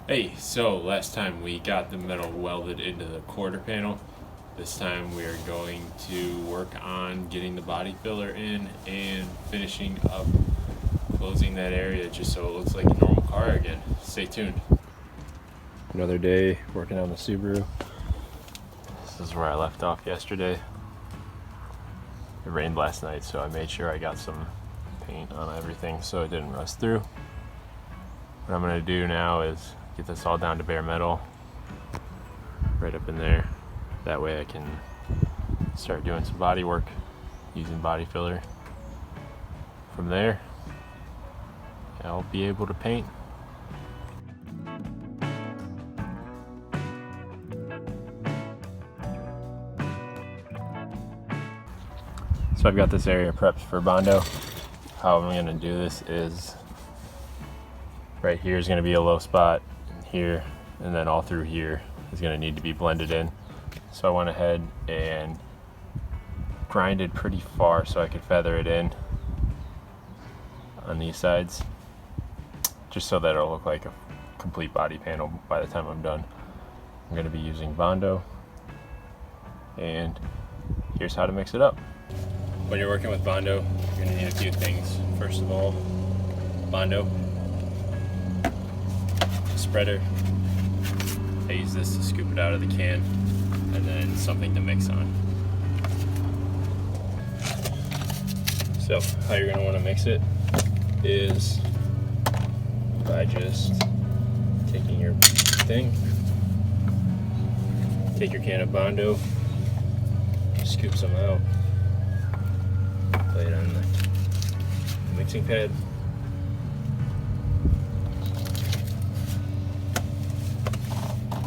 Hey, so last time we got the metal welded into the quarter panel. This time we are going to work on getting the body filler in and finishing up closing that area just so it looks like a normal car again. Stay tuned. Another day working on the Subaru. This is where I left off yesterday. It rained last night, so I made sure I got some paint on everything so it didn't rust through. What I'm going to do now is get this all down to bare metal right up in there. That way I can start doing some body work using body filler. From there, I'll be able to paint. So I've got this area prepped for Bondo. How I'm going to do this is right here is going to be a low spot, and here, and then all through here is going to need to be blended in. So I went ahead and grinded pretty far so I could feather it in on these sides, just so that it'll look like a complete body panel by the time I'm done. I'm going to be using Bondo, and here's how to mix it up. When you're working with Bondo, you're going to need a few things. First of all, Bondo, spreader. I use this to scoop it out of the can, and then something to mix on. So how you're going to want to mix it is by just taking your thing, take your can of Bondo, scoop some out, lay it on the mixing pad.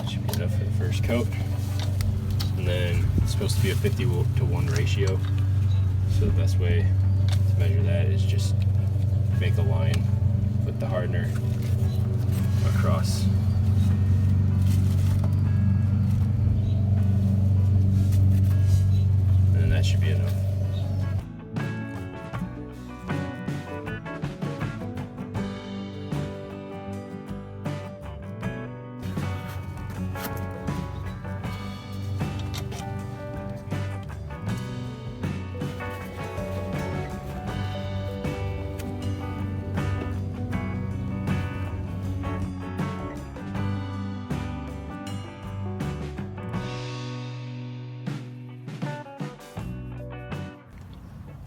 Should be enough for the first coat. And then it's supposed to be a 50-to-1 ratio. So the best way to measure that is just make a line with the hardener across. And that should be enough.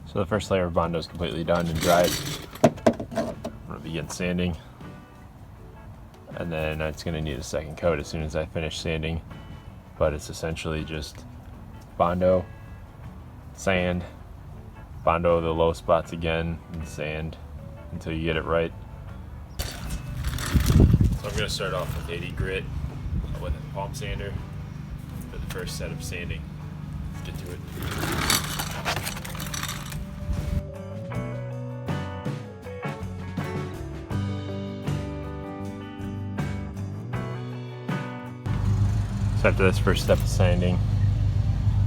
So the first layer of Bondo is completely done and dried. I'm going to begin sanding, and then it's going to need a second coat as soon as I finish sanding. But it's essentially just Bondo, sand, Bondo the low spots again, and sand until you get it right. So I'm going to start off with 80 grit with a palm sander for the first set of sanding. Let's get to it. After this first step of sanding,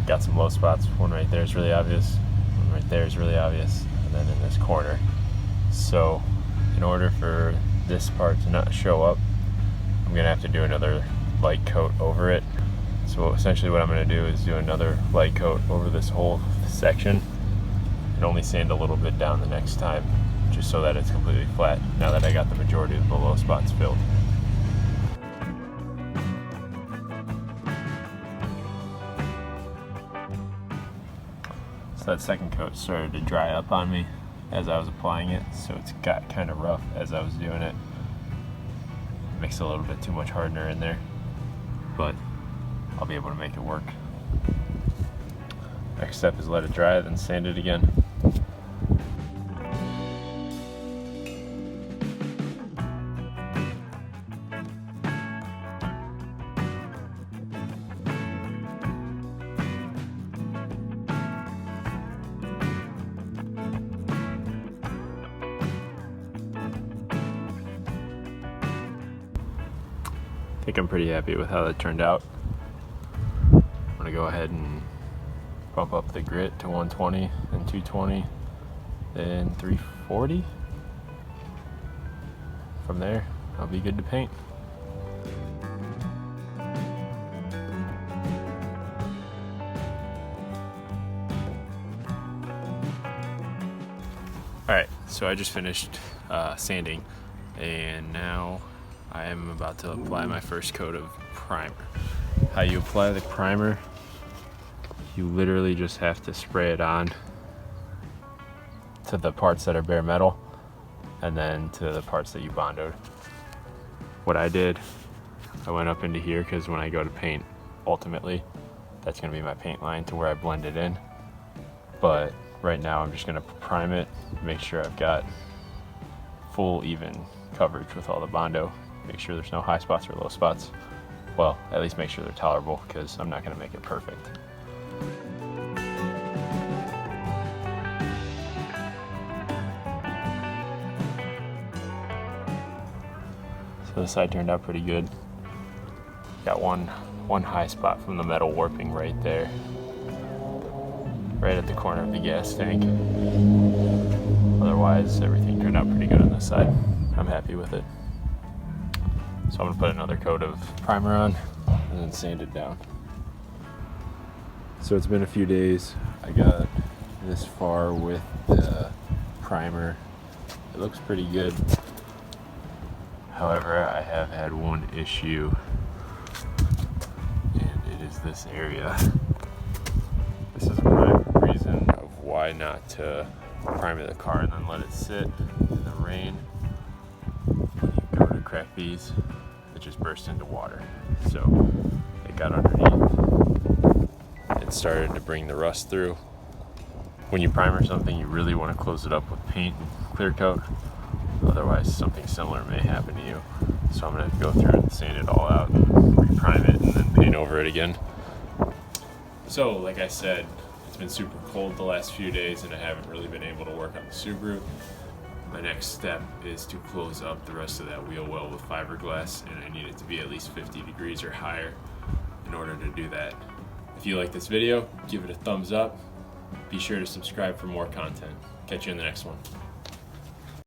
got some low spots. One right there is really obvious, one right there is really obvious, and then in this corner. So in order for this part to not show up, I'm gonna have to do another light coat over it. So essentially what I'm gonna do is do another light coat over this whole section and only sand a little bit down the next time, just so that it's completely flat now that I got the majority of the low spots filled. That second coat started to dry up on me as I was applying it, so it's got kind of rough as I was doing it. Mixed a little bit too much hardener in there, but I'll be able to make it work. Next step is let it dry, then sand it again. I think I'm pretty happy with how that turned out. I'm gonna go ahead and bump up the grit to 120 and 220, then 340. From there, I'll be good to paint. So I just finished sanding, and now I am about to apply my first coat of primer. How you apply the primer, you literally just have to spray it on to the parts that are bare metal and then to the parts that you bondoed. What I did, I went up into here because when I go to paint, ultimately, that's gonna be my paint line to where I blend it in. But right now I'm just gonna prime it, make sure I've got full even coverage with all the Bondo, make sure there's no high spots or low spots. Well, at least make sure they're tolerable because I'm not gonna make it perfect. So the side turned out pretty good. Got one high spot from the metal warping right there, right at the corner of the gas tank. Otherwise, everything turned out pretty good on this side. I'm happy with it. So I'm gonna put another coat of primer on and then sand it down. So it's been a few days. I got this far with the primer. It looks pretty good. However, I have had one issue, and it is this area. This is my reason of why not to prime the car and then let it sit in the rain. When you go to crack these, it just burst into water. So it got underneath. It started to bring the rust through. When you primer something, you really want to close it up with paint and clear coat. Otherwise, something similar may happen to you. So I'm going to go through and sand it all out and re-prime it and then paint over it again. So, like I said, it's been super cold the last few days and I haven't really been able to work on the Subaru. My next step is to close up the rest of that wheel well with fiberglass, and I need it to be at least 50 degrees or higher in order to do that. If you like this video, give it a thumbs up. Be sure to subscribe for more content. Catch you in the next one.